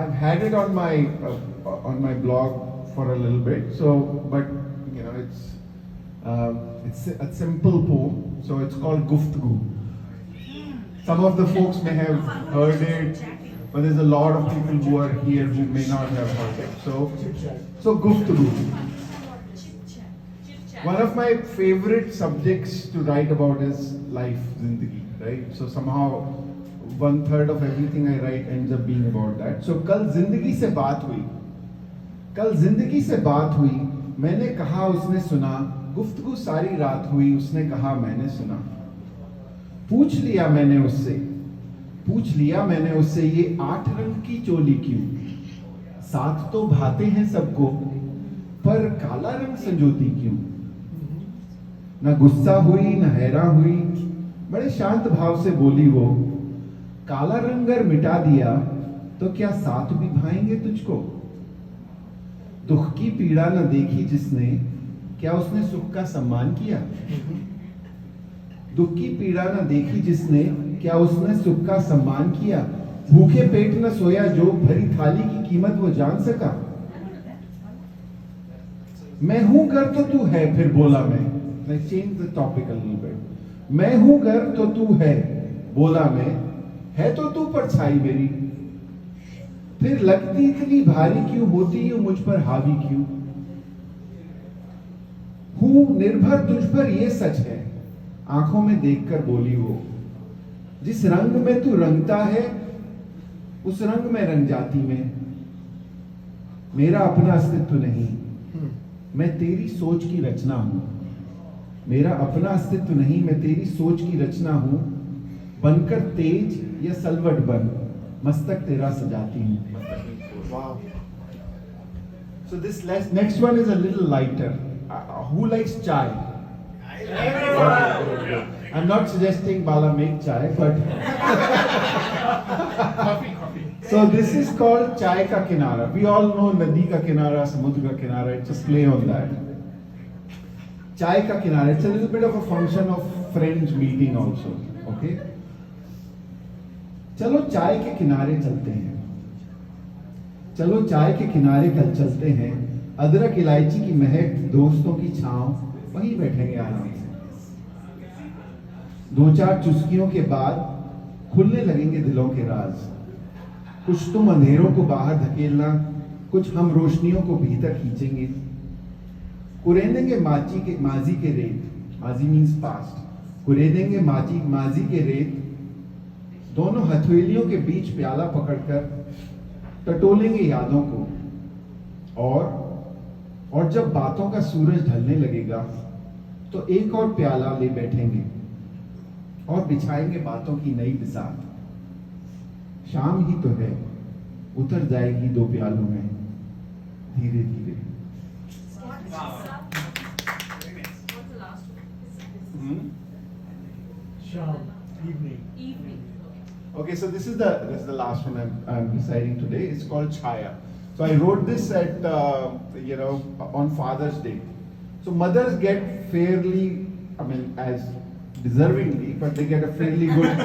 I've had it on my blog for a little bit. So, but you know, it's a simple poem. So it's called Guftgu. Some of the folks may have heard it, but there's a lot of people who are here who may not have heard it. So Guftgu. One of my favorite subjects to write about is life, zindagi, right? So somehow 1/3 of everything I write ends up being about that. So कल जिंदगी से बात हुई, मैंने कहा उसने सुना, गुफ्तगू सारी रात हुई, उसने कहा मैंने सुना। पूछ लिया मैंने उससे ये 8 रंग की चोली क्यों? 7 तो भाते हैं सबको, पर काला रंग संजोती क्यों? न गुस्सा हुई न हैरान हुई, बड़े शांत भाव से बोली वो, काला रंग अगर मिटा दिया तो क्या 7 भी भाएंगे तुझको? दुख की पीड़ा न देखी जिसने, क्या उसने सुख का सम्मान किया? दुख की पीड़ा न देखी जिसने, क्या उसने सुख का सम्मान किया? भूखे पेट न सोया जो, भरी थाली की कीमत वो जान सका? मैं हूं घर तो तू है, फिर बोला मैं change the topic a little bit. मैं हूं घर तो तू है, बोला मैं, है तो तू परछाई मेरी, फिर लगती इतनी भारी क्यों, होती यूं मुझ पर हावी क्यों? हूं निर्भर तुझ पर ये सच है, आंखों में देखकर बोली वो, जिस रंग में तू रंगता है उस रंग में रंग जाती मैं, मेरा अपना अस्तित्व नहीं, मैं तेरी सोच की रचना हूं। मेरा अपना अस्तित्व नहीं, मैं तेरी सोच की रचना हूं, बनकर तेज या सलवट बन, मस्तक तेरा सजाती हूं। Wow. So this next one is a little lighter. Who likes chai? I'm not suggesting Bala make chai, but coffee. So this is called Chai Ka Kinara. We all know Nadi Ka Kinara, Samudra Ka Kinara. It's a play on that. Chai Ka Kinara. It's a little bit of a function of friends meeting also. Okay. चलो चाय के किनारे चलते हैं, चलो चाय के किनारे कल चलते हैं, अदरक इलायची की महक, दोस्तों की छांव, वहीं बैठेंगे आराम से। 2-4 चुस्कियों के बाद खुलने लगेंगे दिलों के राज, कुछ तुम अंधेरों को बाहर धकेलना, कुछ हम रोशनियों को भीतर खींचेंगे। कुरेदेंगे माजी के रेत, माजी मीन्स पास्ट, कुरेदेंगे माजी के रेत, दोनों हथेलियों के बीच प्याला पकड़कर टटोलेंगे यादों को, और जब बातों का सूरज ढलने लगेगा तो एक और प्याला ले बैठेंगे और बिछाएंगे बातों की नई बिसात। शाम ही तो है, उतर जाएगी 2 प्यालों में धीरे धीरे। Sham, evening. Okay, so this is the last one I'm reciting today. It's called Chaya. So I wrote this at on Father's Day. So mothers get fairly, as deservingly, but they get a fairly good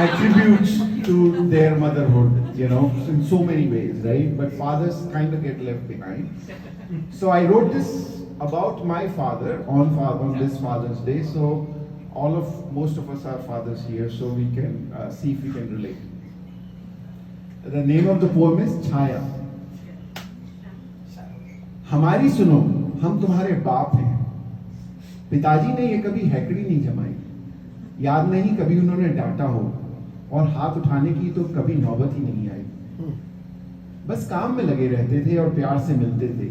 attributes to their motherhood, in so many ways, right? But fathers kind of get left behind. So I wrote this about my father on this Father's Day. So most of us are fathers here, so we can see if we can relate. The name of the poem is Chaya. हमारी सुनो, हम तुम्हारे बाप हैं, पिताजी ने ये कभी हैकड़ी नहीं जमाई, याद नहीं कभी उन्होंने डांटा हो, और हाथ उठाने की तो कभी नौबत ही नहीं आई। बस काम में लगे रहते थे और प्यार से मिलते थे,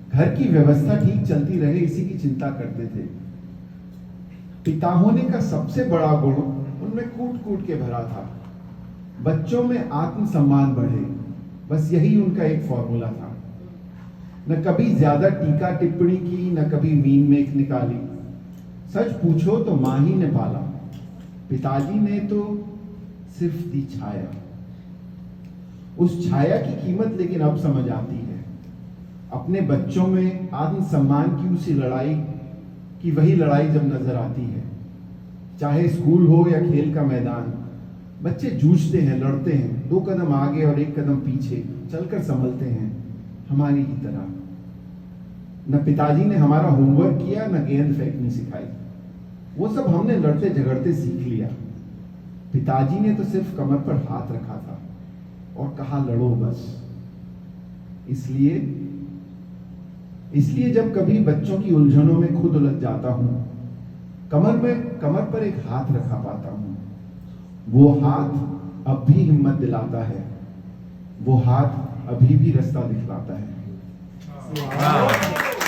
घर की व्यवस्था ठीक चलती रहे इसी की चिंता करते थे। पिता होने का सबसे बड़ा गुण उनमें कूट के भरा था, बच्चों में आत्मसम्मान बढ़े, बस यही उनका एक फॉर्मूला था। न कभी ज्यादा टीका टिप्पणी की, न कभी मीन मेख निकाली, सच पूछो तो मां ही ने पाला, पिताजी ने तो सिर्फ दी छाया। उस छाया की कीमत लेकिन अब समझ आती है, अपने बच्चों में आत्मसम्मान की उसी लड़ाई कि वही लड़ाई जब नजर आती है, चाहे स्कूल हो या खेल का मैदान, बच्चे जूझते हैं, लड़ते हैं, 2 कदम आगे और 1 कदम पीछे चलकर संभलते हैं, हमारी ही तरह। न पिताजी ने हमारा होमवर्क किया, न गेंद फेंकनी सिखाई, वो सब हमने लड़ते झगड़ते सीख लिया। पिताजी ने तो सिर्फ कमर पर हाथ रखा था और कहा लड़ो बस। इसलिए जब कभी बच्चों की उलझनों में खुद उलझ जाता हूं, कमर पर एक हाथ रखा पाता हूं। वो हाथ अब भी हिम्मत दिलाता है, वो हाथ अभी भी रास्ता दिखलाता है। Wow.